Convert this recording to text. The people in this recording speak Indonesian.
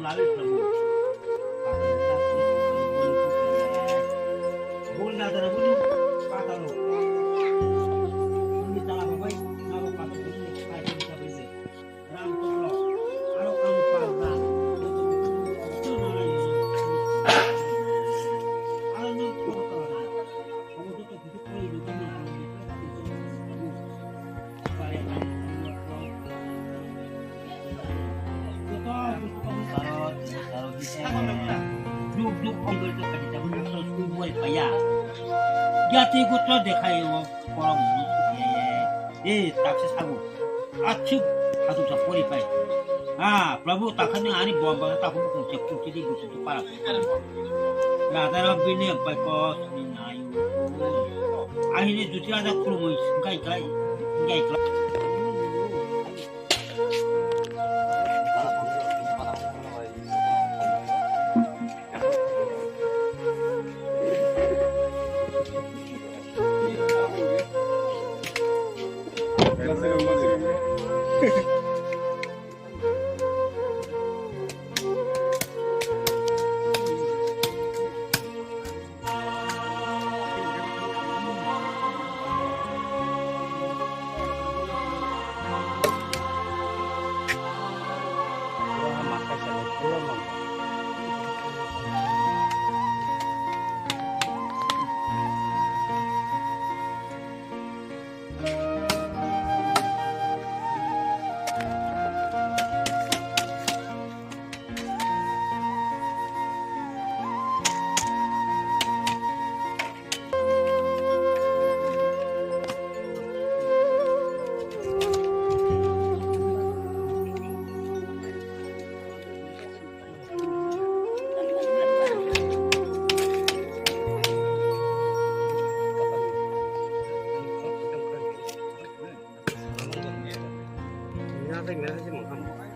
लावे प्रभु बोलना जरा बोलो पाता लो ini salah bapak kalau kata begini kayak bisa bisa ram tolo kalau kamu parah itu nolai kalau nu kalau kamu tuh hidup ini itu kamu supaya kamu sarot sarot bisa duduk ambil tu kan kita terus kumpul payah jati ku terus dekai orang ये ताकि सागु अच्छी हाथों से पूरी पाए हाँ प्रभु ताकने आनी बॉम्ब का ताकु को चेक चुकी दी गुस्से तो पारा राधा रब बिने पैको सुनी नायु आहिने दूसरा दा क्रोमोई गाय गाय गाय Nothing, nothing.